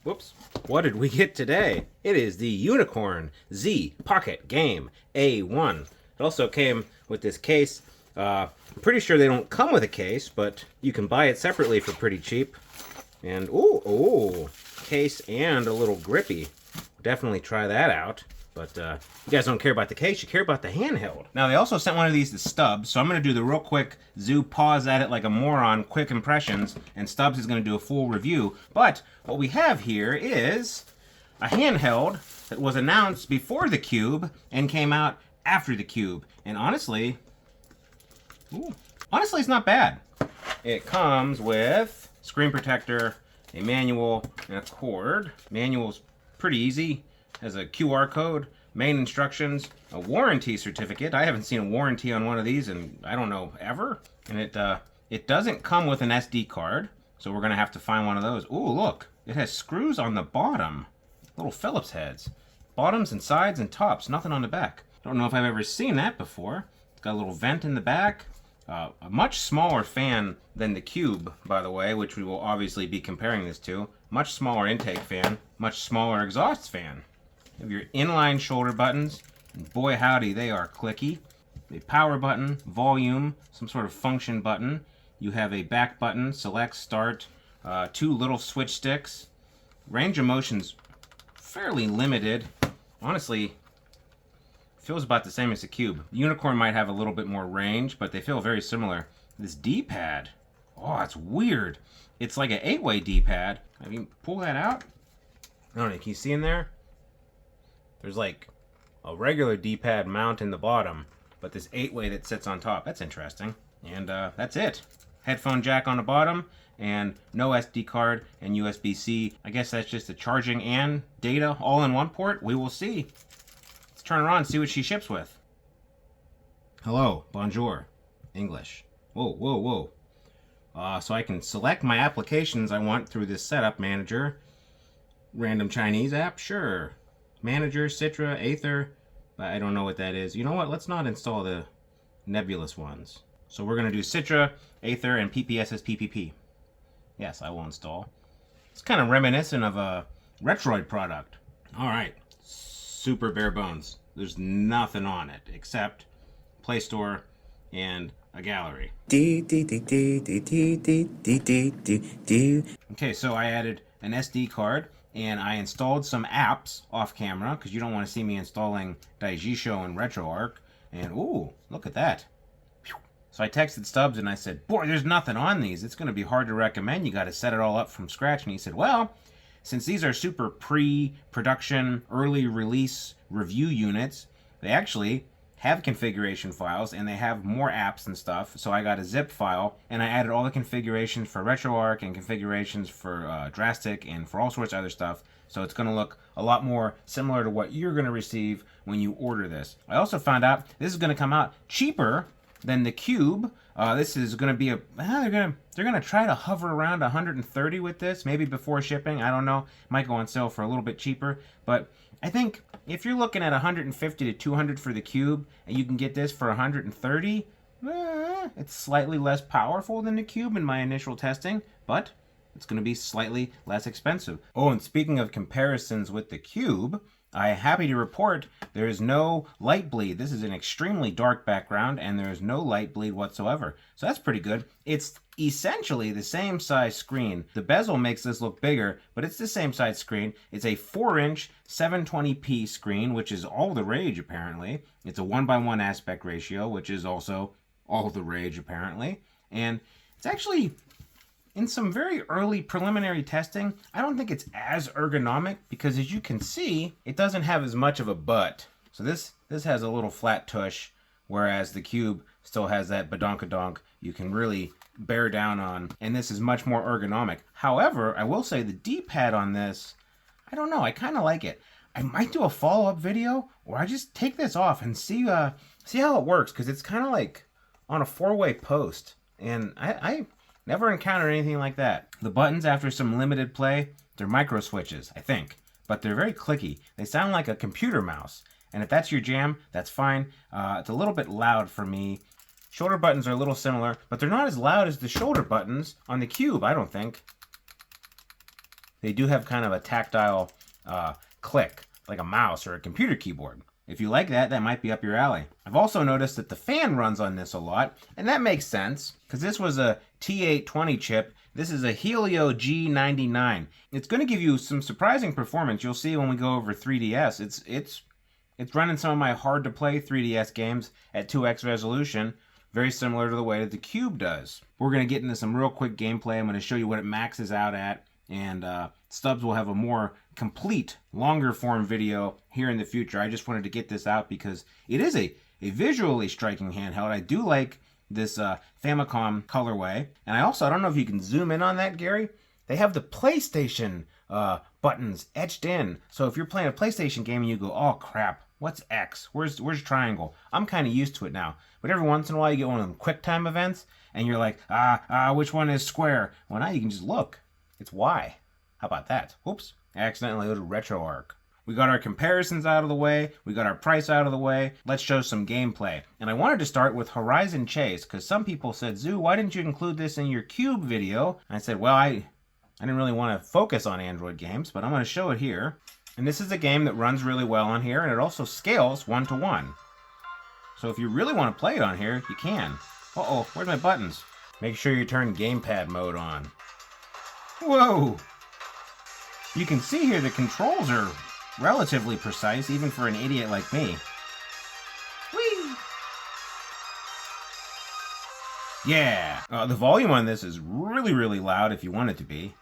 Whoops. What did we get today? It is the Unicorn Z Pocket Game A1. It also came with this case. I'm pretty sure they don't come with a case, but you can buy it separately for pretty cheap. And, ooh, case and a little grippy. Definitely try that out. But you guys don't care about the case, you care about the handheld. Now, they also sent one of these to Stubbs, so I'm going to do the real quick zoo pause at it like a moron, quick impressions, and Stubbs is going to do a full review. But what we have here is a handheld that was announced before the Cube and came out after the Cube. And honestly, it's not bad. It comes with screen protector, a manual, and a cord. Manual's pretty easy. Has a QR code, main instructions, a warranty certificate. I haven't seen a warranty on one of these in, I don't know, ever. And it doesn't come with an SD card, so we're gonna have to find one of those. Ooh, look, it has screws on the bottom. Little Phillips heads. Bottoms and sides and tops, nothing on the back. Don't know if I've ever seen that before. It's got a little vent in the back. A much smaller fan than the Cube, by the way, which we will obviously be comparing this to. Much smaller intake fan, much smaller exhaust fan. You have your inline shoulder buttons, and boy howdy, they are clicky. A power button, volume, some sort of function button. You have a back button, select, start, two little switch sticks. Range of motion's fairly limited. Honestly, feels about the same as the Cube. The Unicorn might have a little bit more range, but they feel very similar. This D-pad, oh, it's weird. It's like an 8-way D-pad. I mean, pull that out. I don't know, can you see in there? There's like a regular D-pad mount in the bottom, but this 8-way that sits on top. That's interesting. And that's it. Headphone jack on the bottom, and no SD card and USB-C. I guess that's just the charging and data all in one port. We will see. Let's turn her on and see what she ships with. Hello, bonjour, English. Whoa, whoa, whoa. So I can select my applications I want through this setup manager. Random Chinese app, sure. Manager, Citra, Aether, I don't know what that is. You know what? Let's not install the nebulous ones. So we're going to do Citra, Aether, and PPSS Yes, I will install. It's kind of reminiscent of a Retroid product. All right, super bare bones. There's nothing on it except Play Store and a gallery. Okay, so I added an SD card. And I installed some apps off camera because you don't want to see me installing Daijisho and RetroArch. And ooh, look at that. So I texted Stubbs and I said, boy, there's nothing on these. It's going to be hard to recommend. You got to set it all up from scratch. And he said, well, since these are super pre-production, early release review units, they actually have configuration files and they have more apps and stuff. So I got a zip file and I added all the configurations for RetroArch and configurations for Drastic and for all sorts of other stuff. So it's going to look a lot more similar to what you're going to receive when you order this. I also found out this is going to come out cheaper than the Cube. This is going to be they're going to try to hover around 130 with this, maybe before shipping. I don't know. Might go on sale for a little bit cheaper, but I think if you're looking at 150 to 200 for the Cube and you can get this for 130, it's slightly less powerful than the Cube in my initial testing, but it's going to be slightly less expensive. Oh, and speaking of comparisons with the Cube, I am happy to report there is no light bleed. This is an extremely dark background and there is no light bleed whatsoever. So that's pretty good. It's essentially the same size screen. The bezel makes this look bigger, but it's the same size screen. It's a 4-inch 720p screen, which is all the rage apparently. It's a 1:1 aspect ratio, which is also all the rage apparently. And it's actually, in some very early preliminary testing, I don't think it's as ergonomic because as you can see, it doesn't have as much of a butt. So this has a little flat tush, whereas the Cube still has that badonkadonk you can really bear down on, and this is much more ergonomic. However, I will say the D-pad on this, I don't know, I kind of like it. I might do a follow-up video where I just take this off and see how it works, because it's kind of like on a 4-way post, and I never encountered anything like that. The buttons, after some limited play, they're micro switches, I think, but they're very clicky. They sound like a computer mouse, and if that's your jam, that's fine. It's a little bit loud for me. Shoulder buttons are a little similar, but they're not as loud as the shoulder buttons on the Cube, I don't think. they do have kind of a tactile click, like a mouse or a computer keyboard. If you like that, that might be up your alley. I've also noticed that the fan runs on this a lot, and that makes sense, because this was a T820 chip. This is a Helio G99. It's going to give you some surprising performance. You'll see when we go over 3DS. It's running some of my hard-to-play 3DS games at 2x resolution, very similar to the way that the Cube does. We're going to get into some real quick gameplay. I'm going to show you what it maxes out at, and Stubbs will have a more complete, longer form video here in the future. I just wanted to get this out because it is a visually striking handheld. I do like this Famicom colorway. And I don't know if you can zoom in on that, Gary. They have the PlayStation buttons etched in. So if you're playing a PlayStation game and you go, oh crap, what's X? Where's triangle? I'm kind of used to it now. But every once in a while you get one of them QuickTime events and you're like, which one is square? Well, now you can just look. It's Y. How about that? Whoops. I accidentally loaded RetroArch. We got our comparisons out of the way. We got our price out of the way. Let's show some gameplay. And I wanted to start with Horizon Chase because some people said, Zoo, why didn't you include this in your Cube video? And I said, well, I didn't really want to focus on Android games, but I'm going to show it here. And this is a game that runs really well on here, and it also scales 1-to-1. So if you really want to play it on here, you can. Uh-oh, where's my buttons? Make sure you turn gamepad mode on. Whoa! You can see here the controls are relatively precise, even for an idiot like me. Whee! Yeah! The volume on this is really, really loud if you want it to be.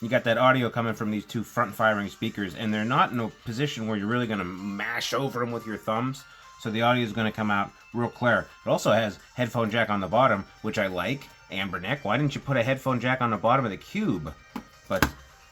You got that audio coming from these two front-firing speakers, and they're not in a position where you're really going to mash over them with your thumbs, so the audio is going to come out real clear. It also has headphone jack on the bottom, which I like. Amberneck, why didn't you put a headphone jack on the bottom of the Cube? But,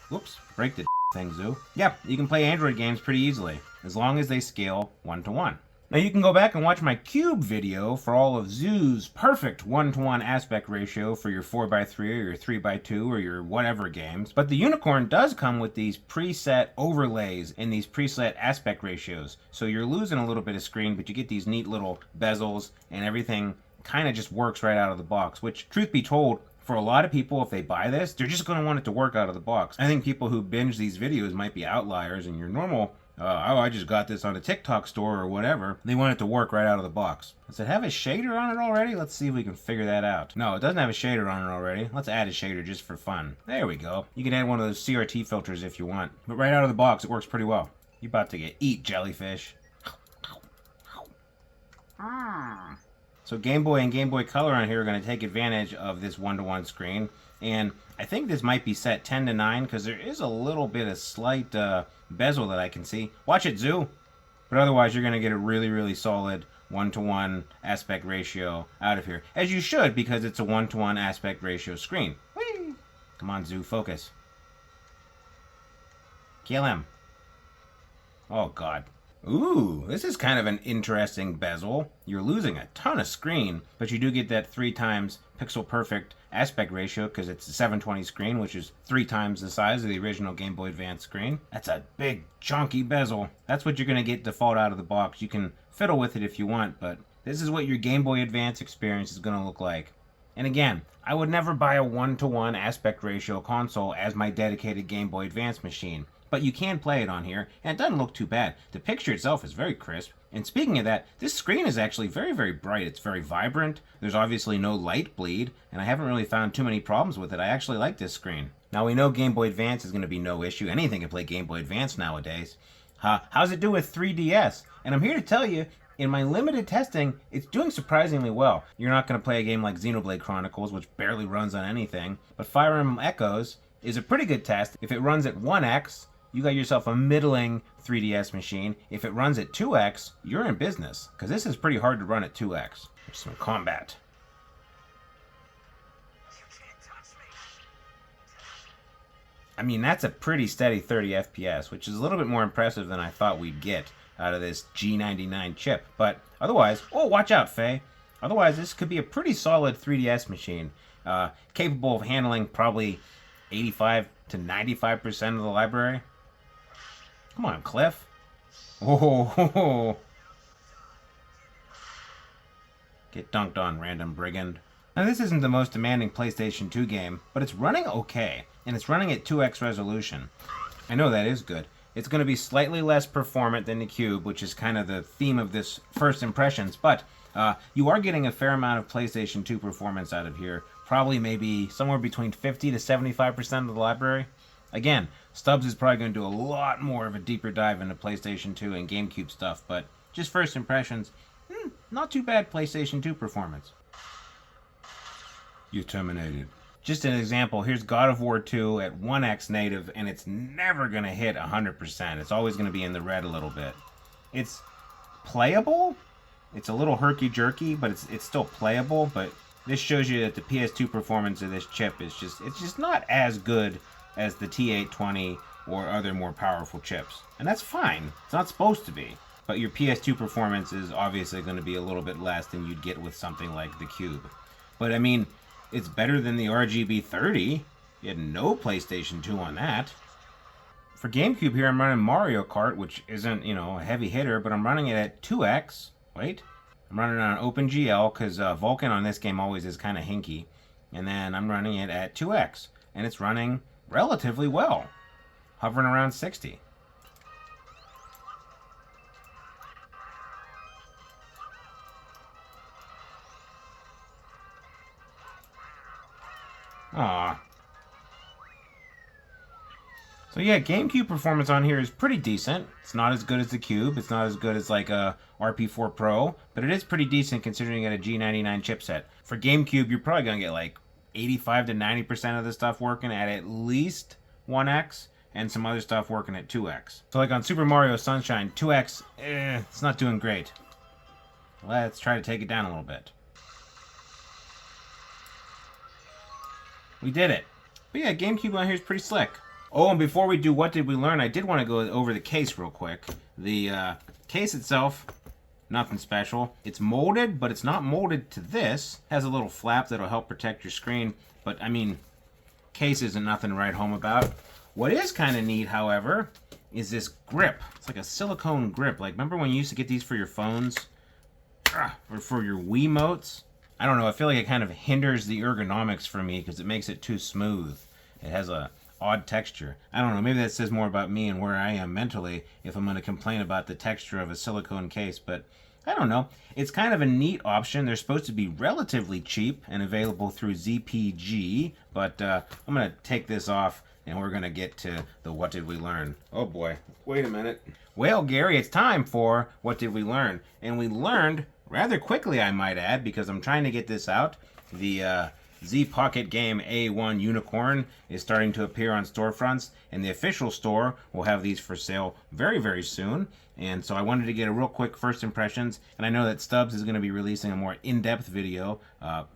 whoops, break the thing, Zoo. Yeah, you can play Android games pretty easily, as long as they scale 1-to-1. Now you can go back and watch my Cube video for all of Zoo's perfect 1-to-1 aspect ratio for your 4x3 or your 3x2 or your whatever games. But the Unicorn does come with these preset overlays and these preset aspect ratios. So you're losing a little bit of screen, but you get these neat little bezels and everything kind of just works right out of the box, which, truth be told, for a lot of people, if they buy this, they're just going to want it to work out of the box. I think people who binge these videos might be outliers, and your normal, I just got this on a TikTok store or whatever, they want it to work right out of the box. Does it have a shader on it already? Let's see if we can figure that out. No, it doesn't have a shader on it already. Let's add a shader just for fun. There we go. You can add one of those CRT filters if you want. But right out of the box, it works pretty well. You're about to get eat, jellyfish. So Game Boy and Game Boy Color on here are going to take advantage of this 1-to-1 screen. And I think this might be set 10-to-9 because there is a little bit of slight bezel that I can see. Watch it, Zoo! But otherwise, you're going to get a really, really solid 1-to-1 aspect ratio out of here. As you should, because it's a 1-to-1 aspect ratio screen. Whee! Come on, Zoo, focus. Kill him. Oh, God. Ooh, this is kind of an interesting bezel. You're losing a ton of screen, but you do get that 3x pixel perfect aspect ratio because it's a 720 screen, which is 3 times the size of the original Game Boy Advance screen. That's a big, chunky bezel. That's what you're going to get default out of the box. You can fiddle with it if you want, but this is what your Game Boy Advance experience is going to look like. And again, I would never buy a 1-to-1 aspect ratio console as my dedicated Game Boy Advance machine. But you can play it on here, and it doesn't look too bad. The picture itself is very crisp. And speaking of that, this screen is actually very, very bright. It's very vibrant. There's obviously no light bleed, and I haven't really found too many problems with it. I actually like this screen. Now, we know Game Boy Advance is going to be no issue. Anything can play Game Boy Advance nowadays. How's it do with 3DS? And I'm here to tell you, in my limited testing, it's doing surprisingly well. You're not going to play a game like Xenoblade Chronicles, which barely runs on anything, but Fire Emblem Echoes is a pretty good test. If it runs at 1x, you got yourself a middling 3DS machine. If it runs at 2x, you're in business, because this is pretty hard to run at 2x. There's some combat. I mean, that's a pretty steady 30 FPS, which is a little bit more impressive than I thought we'd get out of this G99 chip. But otherwise, oh, watch out, Faye. Otherwise, this could be a pretty solid 3DS machine, capable of handling probably 85 to 95% of the library. Come on, Cliff. Oh, get dunked on, random brigand. Now this isn't the most demanding PlayStation 2 game, but it's running okay, and it's running at 2x resolution. I know that is good. It's going to be slightly less performant than the Cube, which is kind of the theme of this first impressions, but you are getting a fair amount of PlayStation 2 performance out of here. Probably maybe somewhere between 50 to 75% of the library. Again, Stubbs is probably going to do a lot more of a deeper dive into PlayStation 2 and GameCube stuff, but just first impressions, not too bad PlayStation 2 performance. You terminated. Just an example, here's God of War 2 at 1x native, and it's never going to hit 100%. It's always going to be in the red a little bit. It's playable. It's a little herky-jerky, but it's still playable, but this shows you that the PS2 performance of this chip is just not as good as the T820 or other more powerful chips. And that's fine. It's not supposed to be. But your PS2 performance is obviously going to be a little bit less than you'd get with something like the Cube. But I mean, it's better than the RGB 30. You had no PlayStation 2 on that. For GameCube here, I'm running Mario Kart, which isn't, a heavy hitter, but I'm running it at 2x. Wait. I'm running it on OpenGL, because Vulkan on this game always is kind of hinky. And then I'm running it at 2x. And it's running relatively well. Hovering around 60. Aww. So yeah, GameCube performance on here is pretty decent. It's not as good as the Cube. It's not as good as like a RP4 Pro, but it is pretty decent considering you got a G99 chipset. For GameCube, you're probably going to get like 85 to 90% of the stuff working at least 1x, and some other stuff working at 2x. So like on Super Mario Sunshine, 2x, it's not doing great. Let's try to take it down a little bit. We did it. But yeah, GameCube on here is pretty slick. Oh, and before we do What Did We Learn, I did want to go over the case real quick. The case itself, nothing special. It's molded, but it's not molded to this. It has a little flap that'll help protect your screen. But, I mean, case isn't nothing to write home about. What is kind of neat, however, is this grip. It's like a silicone grip. Like, remember when you used to get these for your phones? Or for your Wiimotes? I don't know, I feel like it kind of hinders the ergonomics for me because it makes it too smooth. It has a odd texture. I don't know, maybe that says more about me and where I am mentally if I'm going to complain about the texture of a silicone case, but I don't know. It's kind of a neat option. They're supposed to be relatively cheap and available through ZPG, but I'm going to take this off and we're going to get to the What Did We Learn? Oh boy, wait a minute. Well, Gary, it's time for What Did We Learn? And we learned rather quickly, I might add, because I'm trying to get this out. The Z Pocket Game A1 Unicorn is starting to appear on storefronts, and the official store will have these for sale very, very soon. And so I wanted to get a real quick first impressions, and I know that Stubbs is going to be releasing a more in-depth video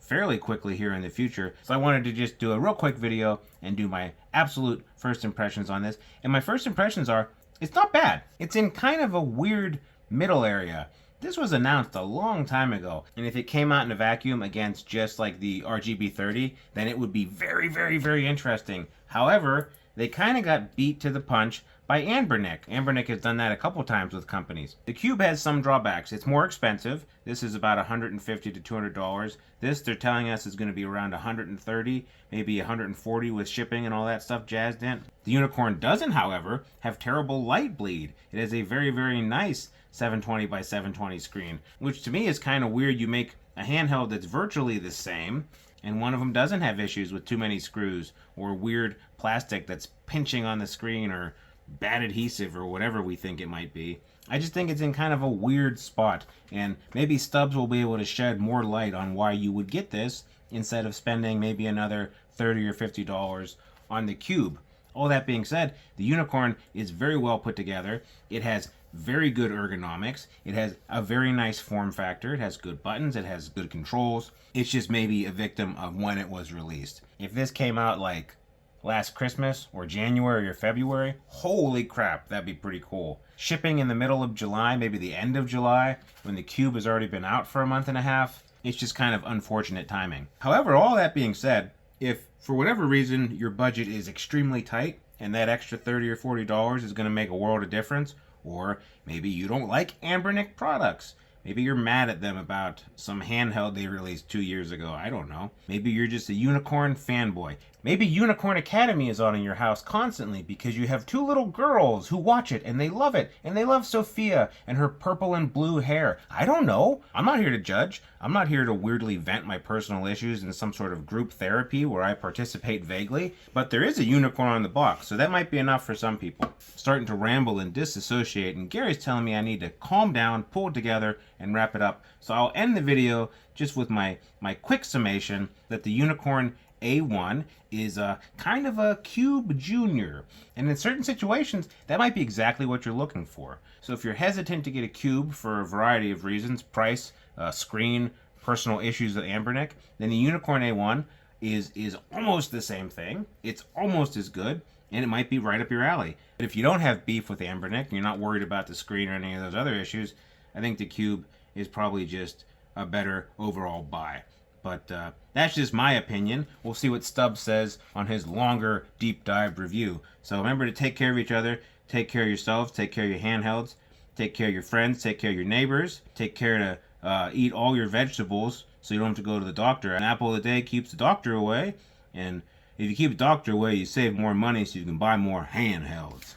fairly quickly here in the future. So I wanted to just do a real quick video and do my absolute first impressions on this. And my first impressions are, it's not bad. It's in kind of a weird middle area. This was announced a long time ago, and if it came out in a vacuum against just like the RGB 30, then it would be very, very, very interesting. However, they kind of got beat to the punch by Anbernic. Anbernic has done that a couple times with companies. The Cube has some drawbacks. It's more expensive. This is about $150 to $200. This, they're telling us, is going to be around $130, maybe $140 with shipping and all that stuff jazzed in. The Unicorn doesn't, however, have terrible light bleed. It has a very, very nice 720 by 720 screen, which to me is kind of weird. You make a handheld that's virtually the same, and one of them doesn't have issues with too many screws or weird plastic that's pinching on the screen or bad adhesive or whatever we think it might be. I just think it's in kind of a weird spot, and maybe Stubbs will be able to shed more light on why you would get this instead of spending maybe another $30 or $50 on the Cube. All that being said, the Unicorn is very well put together. It has very good ergonomics. It has a very nice form factor. It has good buttons. It has good controls. It's just maybe a victim of when it was released. If this came out like last Christmas or January or February, holy crap, that'd be pretty cool. Shipping in the middle of July, maybe the end of July, when the Cube has already been out for a month and a half, it's just kind of unfortunate timing. However, all that being said, if for whatever reason your budget is extremely tight and that extra $30 or $40 is going to make a world of difference, or maybe you don't like Anbernic products, Maybe you're mad at them about some handheld they released 2 years ago. I don't know. Maybe you're just a Unicorn fanboy. Maybe Unicorn Academy is on in your house constantly because you have 2 little girls who watch it and they love it. And they love Sophia and her purple and blue hair. I don't know. I'm not here to judge. I'm not here to weirdly vent my personal issues in some sort of group therapy where I participate vaguely. But there is a unicorn on the box, so that might be enough for some people. Starting to ramble and disassociate, and Gary's telling me I need to calm down, pull it together, and wrap it up. So I'll end the video just with my quick summation that the Unicorn A1 is kind of a Cube Junior. And in certain situations, that might be exactly what you're looking for. So if you're hesitant to get a Cube for a variety of reasons, price, screen, personal issues with Ambernick, then the Unicorn A1 is almost the same thing. It's almost as good, and it might be right up your alley. But if you don't have beef with Ambernick, and you're not worried about the screen or any of those other issues, I think the Cube is probably just a better overall buy. But that's just my opinion. We'll see what Stubbs says on his longer, deep dive review. So remember to take care of each other, take care of yourselves, take care of your handhelds, take care of your friends, take care of your neighbors, take care to eat all your vegetables so you don't have to go to the doctor. An apple a day keeps the doctor away, and if you keep the doctor away, you save more money so you can buy more handhelds.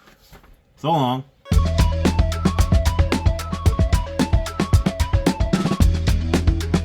So long.